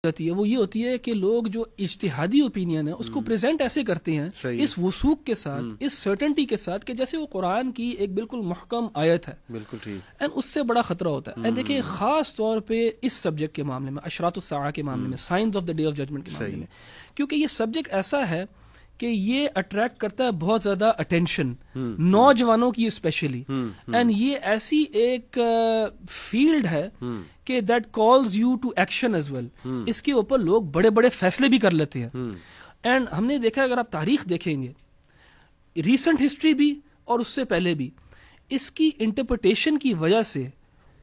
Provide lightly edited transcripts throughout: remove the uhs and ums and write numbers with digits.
جاتی ہے وہ یہ ہوتی ہے کہ لوگ جو اجتہادی اوپینین ہے اس کو پریزنٹ ایسے کرتے ہیں اس وثوق کے ساتھ، اس سرٹنٹی کے ساتھ کہ جیسے وہ قرآن کی ایک بالکل محکم آیت ہے. بالکل ٹھیک. اینڈ اس سے بڑا خطرہ ہوتا ہے. اینڈ دیکھیں خاص طور پہ اس سبجیکٹ کے معاملے میں، اشراط الساعہ کے معاملے میں، science of the day of judgement کے معاملے میں، کیونکہ یہ سبجیکٹ ایسا ہے کہ یہ اٹریکٹ کرتا ہے بہت زیادہ اٹینشن نوجوانوں کی اسپیشلی. اینڈ یہ ایسی ایک فیلڈ ہے کہ that calls you to action as well. اس کے اوپر لوگ بڑے بڑے فیصلے بھی کر لیتے ہیں. اینڈ ہم نے دیکھا، اگر آپ تاریخ دیکھیں گے، ریسنٹ ہسٹری بھی اور اس سے پہلے بھی، اس کی انٹرپریٹیشن کی وجہ سے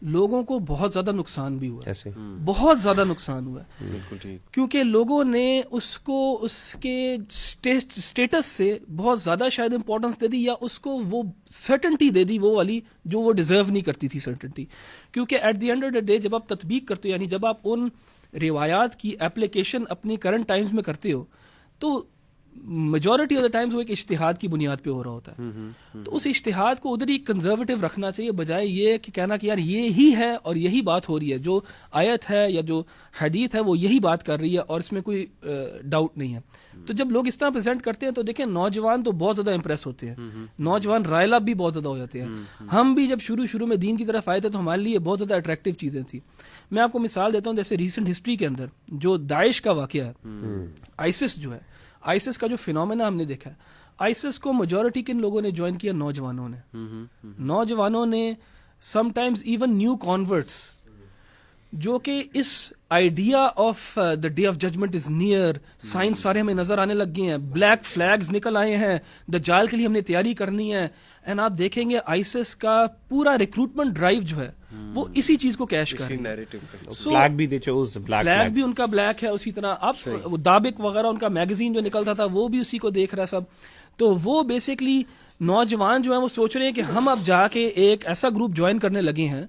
لوگوں کو بہت زیادہ نقصان بھی ہوا ہے. بہت زیادہ نقصان ہوا ہے. بالکل ٹھیک. کیونکہ لوگوں نے اس کو اس کے اسٹیٹس سے بہت زیادہ شاید امپورٹنس دے دی، یا اس کو وہ سرٹنٹی دے دی، وہ والی جو وہ ڈیزرو نہیں کرتی تھی سرٹنٹی. کیونکہ at the end of the day جب آپ تطبیق کرتے ہو، یعنی جب آپ ان روایات کی اپلیکیشن اپنی کرنٹ ٹائمز میں کرتے ہو، تو میجورٹی آف دا ٹائمز وہ ایک اجتہاد کی بنیاد پہ ہو رہا ہوتا ہے. تو اس اجتہاد کو ادھر ہی کنزرویٹو رکھنا چاہیے، بجائے یہ کہ کہنا کہ یار یہ ہی ہے اور یہی بات ہو رہی ہے، جو آیت ہے یا جو حدیث ہے وہ یہی بات کر رہی ہے اور اس میں کوئی ڈاؤٹ نہیں ہے. تو جب لوگ اس طرح پریزنٹ کرتے ہیں تو دیکھیں نوجوان تو بہت زیادہ امپریس ہوتے ہیں، نوجوان رائل اپ بھی بہت زیادہ ہو جاتے ہیں. ہم بھی جب شروع میں دین کی طرف آئے تھے تو ہمارے لیے بہت زیادہ اٹریکٹیو چیزیں تھیں. میں آپ کو مثال دیتا ہوں، جیسے ریسنٹ ہسٹری کے اندر جو داعش کا واقعہ ہے، آئسس جو ہے، آئسس کا جو فینومینا ہم نے دیکھا ہے، آئسس کو میجورٹی کن لوگوں نے جوائن کیا؟ نوجوانوں نے sometimes even new converts, جو کہ اس idea of the day of judgment is near, signs سارے ہمیں نظر آنے لگ گئے ہیں، بلیک فلیگز نکل آئے ہیں، دجال کے لیے ہم نے تیاری کرنی ہے. اینڈ آپ دیکھیں گے آئسس کا پورا ریکروٹمنٹ ڈرائیو جو ہے وہ اسی چیز کو کیش کر رہی ہے. فلیگ بھی ان کا بلیک ہے، اسی طرح اب دابق وغیرہ ان کا میگزین جو نکلتا تھا وہ بھی اسی کو دیکھ رہا ہے سب. تو وہ بیسکلی نوجوان جو ہیں وہ سوچ رہے ہیں کہ ہم اب جا کے ایک ایسا گروپ جوائن کرنے لگے ہیں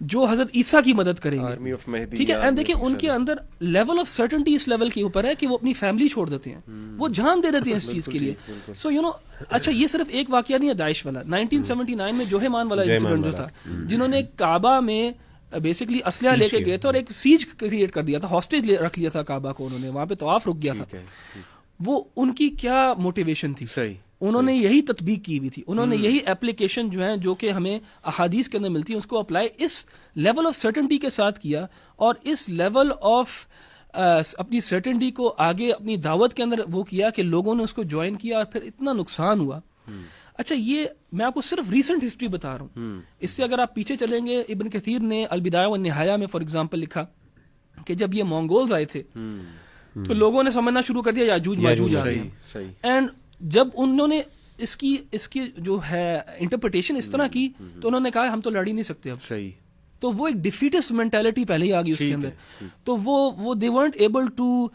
جو حضرت عیسیٰ کی مدد کریں گے. ٹھیک ہے. اینڈ دیکھیں ان کے اندر لیول آف سرٹنٹی اس لیول کے اوپر ہے کہ وہ اپنی فیملی چھوڑ دیتے ہیں، وہ جان دے دیتے ہیں اس چیز کے لیے. سو یو نو، اچھا یہ صرف ایک واقعہ نہیں ہے داعش والا. 1979 میں جوہمان والا انسیڈنٹ جو تھا، جنہوں نے کعبہ میں بیسکلی اسلحہ لے کے گئے تھے اور ایک سیج کریٹ کر دیا تھا، ہاسٹیج رکھ لیا تھا کعبہ کو، انہوں نے وہاں پہ طواف رک گیا تھا. وہ ان کی کیا موٹیویشن تھی؟ انہوں نے یہی تطبیق کی ہوئی تھی، انہوں نے یہی اپلیکیشن جو ہیں جو کہ ہمیں احادیث کے اندر ملتی ہیں اس کو اپلائی اس لیول آف سرٹنٹی کے ساتھ کیا، اور اس لیول آف اپنی سرٹنٹی کو آگے اپنی دعوت کے اندر وہ کیا کہ لوگوں نے اس کو جوائن کیا اور پھر اتنا نقصان ہوا. اچھا یہ میں آپ کو صرف ریسنٹ ہسٹری بتا رہا ہوں. اس سے اگر آپ پیچھے چلیں گے، ابن کثیر نے البدایہ والنہایہ میں فار ایگزامپل لکھا کہ جب یہ مونگولز آئے تھے تو لوگوں نے سمجھنا شروع کر دیا یاجوج ماجوج آ رہے ہیں. اینڈ جب انہوں نے اس کی جو ہے انٹرپریٹیشن اس طرح کی تو انہوں نے کہا ہم تو لڑ ہی نہیں سکتے اب. تو وہ ایک ڈیفیٹسٹ مینٹالٹی پہلے ہی آ گئی اس کے اندر. تو وہ they weren't able to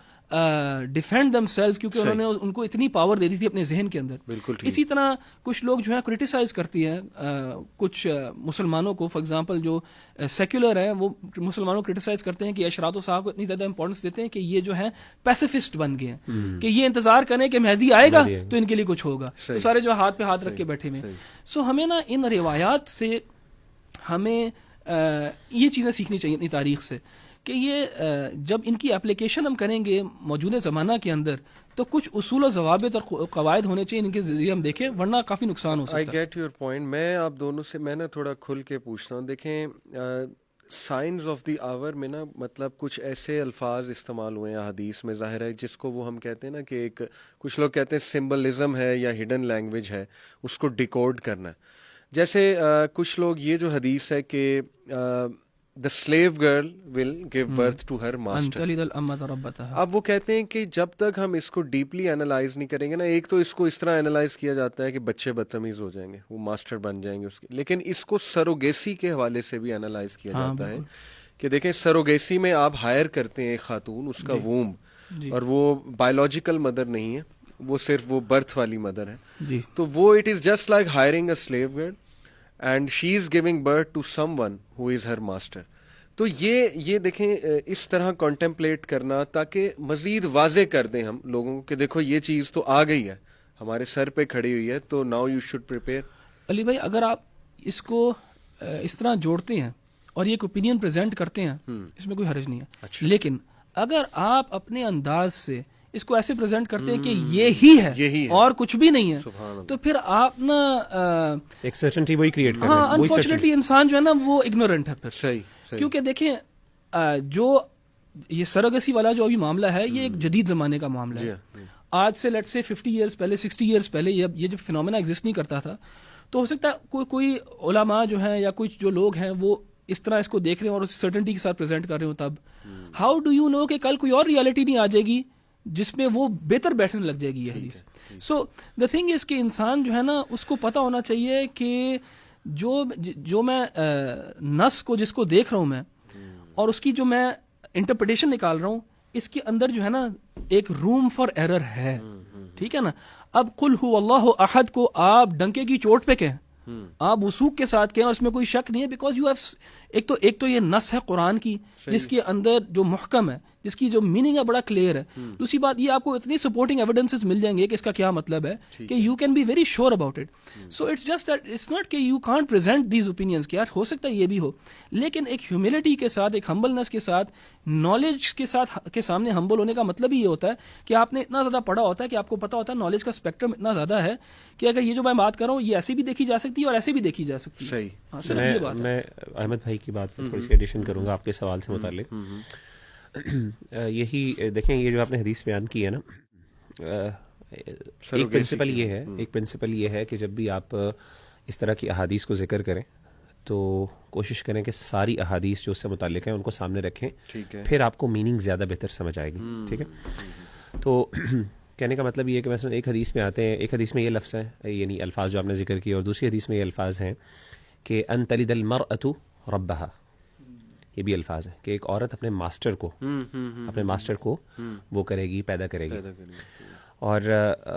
defend themselves, کیونکہ انہوں نے ان کو اتنی پاور دے دی تھی اپنے ذہن کے اندر. اسی طرح کچھ لوگ جو ہیں کرٹیسائز کرتی ہیں کچھ مسلمانوں کو، فار ایگزامپل جو سیکولر ہیں وہ مسلمانوں کو کرٹیسائز کرتے ہیں کہ اشراط الساعہ کو اتنی زیادہ امپورٹنس دیتے ہیں کہ یہ جو ہیں پیسیفسٹ بن گئے ہیں، کہ یہ انتظار کریں کہ مہدی آئے گا تو ان کے لیے کچھ ہوگا. تو سارے جو ہاتھ پہ ہاتھ رکھ کے بیٹھے ہوئے. سو ہمیں نا ان روایات سے ہمیں یہ چیزیں سیکھنی چاہیے اپنی تاریخ سے، کہ یہ جب ان کی اپلیکیشن ہم کریں گے موجودہ زمانہ کے اندر تو کچھ اصول و ضوابط اور قواعد ہونے چاہیے، ان کے ذریعے ہم دیکھیں، ورنہ کافی نقصان ہو سکتا ہے. I get your point. میں آپ دونوں سے میں نا تھوڑا کھل کے پوچھتا ہوں. دیکھیں سائنس آف دی آور میں نا مطلب کچھ ایسے الفاظ استعمال ہوئے ہیں حدیث میں، ظاہر ہے جس کو وہ ہم کہتے ہیں نا کہ ایک کچھ لوگ کہتے ہیں سمبلزم ہے یا ہڈن لینگویج ہے، اس کو ڈیکوڈ کرنا ہے. جیسے کچھ لوگ یہ جو حدیث ہے کہ the slave girl will give birth to her master. اب وہ کہتے ہیں کہ جب تک ہم اس کو ڈیپلی انالائز نہیں کریں گے نا، ایک تو اس کو اس طرح انالائز کیا جاتا ہے کہ بچے بدتمیز ہو جائیں گے، وہ ماسٹر بن جائیں گے اس کے، لیکن اس کو سروگیسی کے حوالے سے بھی انالائز کیا جاتا ہے کہ دیکھیں سروگیسی میں آپ ہائر کرتے ہیں ایک خاتون، اس کا ووم، اور وہ بایولوجیکل مدر نہیں ہے، وہ صرف وہ برتھ والی مدر ہے. تو وہ it is just like hiring a slave girl and she is giving birth to someone who is her master. تو یہ دیکھیں اس طرح کانٹمپلیٹ کرنا تاکہ مزید واضح کر دیں ہم لوگوں کو کہ دیکھو یہ چیز تو آ گئی ہے ہمارے سر پہ کھڑی ہوئی ہے، تو ناؤ یو شوڈ پریپیئر. علی بھائی اگر آپ اس کو اس طرح جوڑتے ہیں اور یہ ایک اوپینین پریزنٹ کرتے ہیں، اس میں کوئی حرج نہیں ہے. لیکن اگر آپ اپنے انداز سے اس کو ایسے پریزنٹ کرتے ہیں کہ یہی ہے اور کچھ بھی نہیں ہے تو پھر آپ نا ایک سرٹنٹی وہی کریٹ کر رہے ہاں ہیں. انفارچونیٹلی انسان جو ہے نا وہ اگنورنٹ ہے پھر. صحیح. کیونکہ دیکھیں جو یہ سرگسی والا جو ابھی معاملہ ہے یہ ایک جدید زمانے کا معاملہ ہے. آج سے لیٹ سے 50 ایئرس پہلے 60 ایئرس پہلے یہ جب فینومینا ایگزسٹ نہیں کرتا تھا تو ہو سکتا ہے کوئی علماء جو ہیں یا کچھ جو لوگ ہیں وہ اس طرح اس کو دیکھ رہے ہیں اور اس سرٹنٹی کے ساتھ پریزنٹ کر رہے ہوں. تب ہاؤ ڈو یو نو کہ کل کوئی اور ریالٹی نہیں آ جائے گی جس میں وہ بہتر بیٹھنے لگ جائے گی یہ حدیث. سو دا تھنگ از کہ انسان جو ہے نا اس کو پتہ ہونا چاہیے کہ جو میں نص کو جس کو دیکھ رہا ہوں میں اور اس کی جو میں انٹرپریٹیشن نکال رہا ہوں اس کے اندر جو ہے نا ایک روم فار ایرر ہے. ٹھیک ہے نا. اب قل هو اللہ احد کو آپ ڈنکے کی چوٹ پہ کہیں, آپ وثوق کے ساتھ کہیں اور اس میں کوئی شک نہیں ہے, بیکاز یو ہیو ایک تو یہ نص ہے قرآن کی جس کے اندر جو محکم ہے, جس کی جو میننگ ہے بڑا کلیئر ہے. دوسری بات یہ آپ کو اتنی سپورٹنگ ایویڈنسز مل جائیں گے کہ اس کا کیا مطلب ہے کہ you can be very sure about it. So it's just that it's not کہ you can't present these opinions کہ یار ہو سکتا ہے یہ بھی ہو, لیکن ایک ہیوملٹی کے ساتھ, ایک ہمبلنس کے ساتھ, نالج کے ساتھ کے سامنے ہمبل ہونے کا مطلب ہی یہ ہوتا ہے کہ آپ نے اتنا زیادہ پڑھا ہوتا ہے کہ آپ کو پتا ہوتا ہے نالج کا اسپیکٹرم اتنا زیادہ ہے کہ اگر یہ جو میں بات کر رہا ہوں یہ ایسے بھی دیکھی جا سکتی ہے اور ایسے بھی دیکھی جا سکتی ہے. میں احمد بھائی کی بات پر تھوڑی سی ایڈیشن کروں گا آپ کے سوال سے متعلق. یہی دیکھیں یہ جو آپ نے حدیث بیان کی ہے نا, ایک پرنسپل یہ ہے کہ جب بھی آپ اس طرح کی احادیث کو ذکر کریں تو کوشش کریں کہ ساری احادیث جو اس سے متعلق ہیں ان کو سامنے رکھیں, پھر آپ کو میننگ زیادہ بہتر سمجھ آئے گی. ٹھیک ہے. تو کہنے کا مطلب یہ ہے کہ مثلا ایک حدیث میں آتے ہیں, ایک حدیث میں یہ لفظ ہے یعنی الفاظ جو آپ نے ذکر کیے, اور دوسری حدیث میں یہ الفاظ ہیں کہ ان تلد المرأۃ ربہا, یہ بھی الفاظ ہیں کہ ایک عورت اپنے ماسٹر کو وہ کرے گی, پیدا کرے گی. اور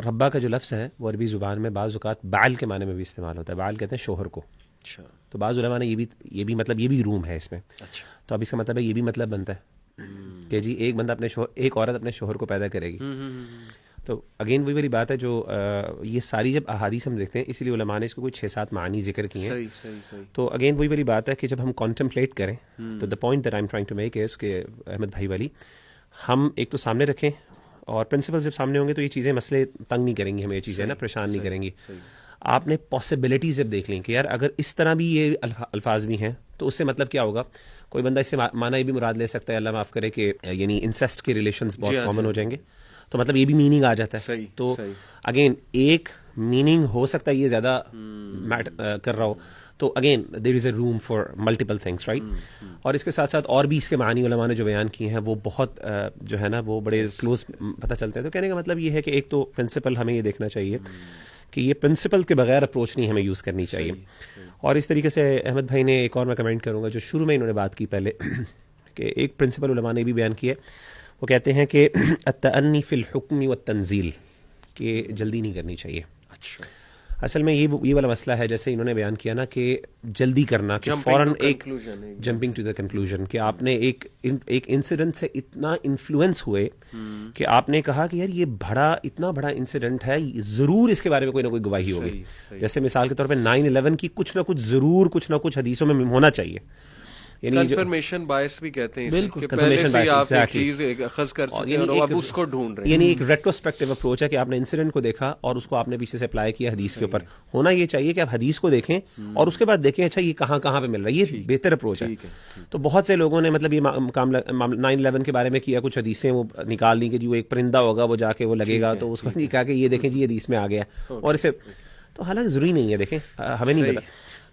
ربا کا جو لفظ ہے وہ عربی زبان میں بعض اوقات بعل کے معنی میں بھی استعمال ہوتا ہے. بعل کہتے ہیں شوہر کو. تو بعض علماء نے یہ بھی مطلب یہ بھی روم ہے اس میں. تو اب اس کا مطلب ہے یہ بھی مطلب بنتا ہے کہ جی ایک عورت اپنے شوہر کو پیدا کرے گی. تو اگین وہی والی بات ہے جو یہ ساری جب احادیث ہم دیکھتے ہیں, اسی لیے علماء نے اس کو کوئی 6-7 معنی ذکر کیے ہیں. تو اگین وہی والی بات ہے کہ جب ہم کانٹمپلیٹ کریں تو the point that I am trying to make is کہ احمد بھائی والی ہم ایک تو سامنے رکھیں, اور پرنسپل جب سامنے ہوں گے تو یہ چیزیں مسئلے تنگ نہیں کریں گی, ہمیں یہ چیزیں نا پریشان نہیں کریں گی. آپ نے پاسبلٹیز جب دیکھ لیں کہ یار اگر اس طرح بھی یہ الفاظ بھی ہیں تو اس سے مطلب کیا ہوگا. کوئی بندہ اس سے معنی یہ بھی مراد لے سکتا ہے, اللہ معاف کرے, کہ یعنی انسیسٹ کے ریلیشنز بہت کامن ہو جائیں گے, تو مطلب یہ بھی میننگ آ جاتا ہے. تو اگین ایک میننگ ہو سکتا ہے یہ زیادہ کر رہا ہو, تو again there is a room for multiple things, right. اور اس کے ساتھ ساتھ اور بھی اس کے معنی علماء نے جو بیان کیے ہیں وہ بہت جو ہے نا وہ بڑے کلوز پتہ چلتے ہیں. تو کہنے کا مطلب یہ ہے کہ ایک تو پرنسپل ہمیں یہ دیکھنا چاہیے کہ یہ پرنسپل کے بغیر اپروچ نہیں ہمیں یوز کرنی چاہیے. اور اس طریقے سے احمد بھائی نے ایک اور میں کمنٹ کروں گا جو شروع میں انہوں نے بات کی پہلے, کہ ایک پرنسپل علماء نے بھی بیان کیا, وہ کہتے ہیں کہ التأنی فی الحکم والتنزیل, کہ جلدی نہیں کرنی چاہیے. اصل میں یہ والا مسئلہ ہے جیسے انہوں نے بیان کیا نا کہ جلدی کرنا, کہ فوراً ایک جمپنگ ٹو دا کنکلوژن, کہ آپ نے ایک انسیڈنٹ سے اتنا انفلوئنس ہوئے کہ آپ نے کہا کہ یار یہ اتنا بڑا انسیڈنٹ ہے, ضرور اس کے بارے میں کوئی نہ کوئی گواہی ہوگی. جیسے مثال کے طور پہ 9/11 کی کچھ نہ کچھ حدیثوں میں ہونا چاہیے. کنفرمیشن بائس بھی کہتے ہیں, بالکل پہلے سے آپ ایک چیز اخذ کر چکے ہیں اور اب اس کو ڈھونڈ رہے ہیں. یعنی ایک ریٹروسپیکٹیو اپروچ ہے کہ آپ نے انسیڈنٹ کو دیکھا اور اس کو آپ نے پیچھے سے اپلائی کیا حدیث کے اوپر. ہونا یہ چاہیے کہ آپ حدیث کو دیکھیں اور اس کے بعد دیکھیں اچھا یہ کہاں پہ مل رہا ہے, یہ بہتر اپروچ ہے. تو بہت سے لوگوں نے مطلب یہ 9/11 کے بارے میں کیا, کچھ حدیثیں وہ نکال لی کہ جی وہ ایک پرندہ ہوگا وہ جا کے وہ لگے گا, تو اس کو نہیں کہا کہ یہ دیکھیں جی حدیث میں آ گیا, اور اسے تو حالانکہ ضروری نہیں ہے, دیکھیں ہمیں نہیں پتا.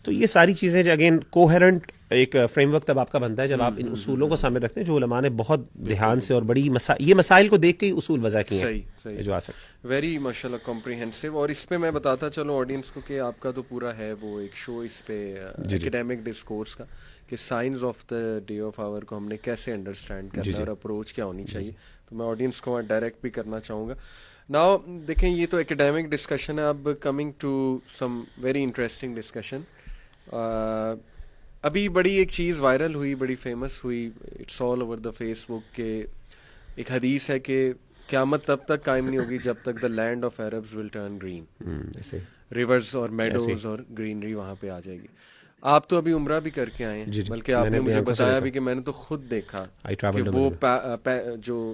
تو یہ ساری چیزیں جو اگین کوہرنٹ ایک فریم ورک تب آپ کا بنتا ہے جب آپ ان اصولوں کو سامنے رکھتے ہیں جو علماء نے بہت دھیان سے اور بڑی یہ مسائل کو دیکھ کے ہی اصول وضع کیے ہیں جو آ سکتے. ویری ماشاءاللہ کمپریہنسو. اور اس پہ میں بتاتا چلوں آڈینس کو کہ آپ کا تو پورا ہے وہ ایک شو اس پہ ایکیڈیمک ڈسکورس کا, کہ science of the day of our کو ہم نے کیسے انڈرسٹینڈ کرنا اور اپروچ کیا ہونی چاہیے. تو میں آڈینس کو ڈائریکٹ بھی کرنا چاہوں گا. ناؤ دیکھیں یہ تو ایکیڈیمک ڈسکشن ہے, اب coming to some very interesting discussion. ابھی بڑی ایک چیز وائرل ہوئی, بڑی فیمس ہوئی, it's all over the Facebook, کہ ایک حدیث ہے کہ قیامت تب تک قائم نہیں ہوگی جب تک the land of Arabs will turn green, rivers اور میڈوز اور گرینری وہاں پہ آ جائے گی. آپ تو ابھی عمرہ بھی کر کے آئے ہیں, بلکہ آپ نے مجھے بتایا بھی کہ میں نے تو خود دیکھا کہ وہ جو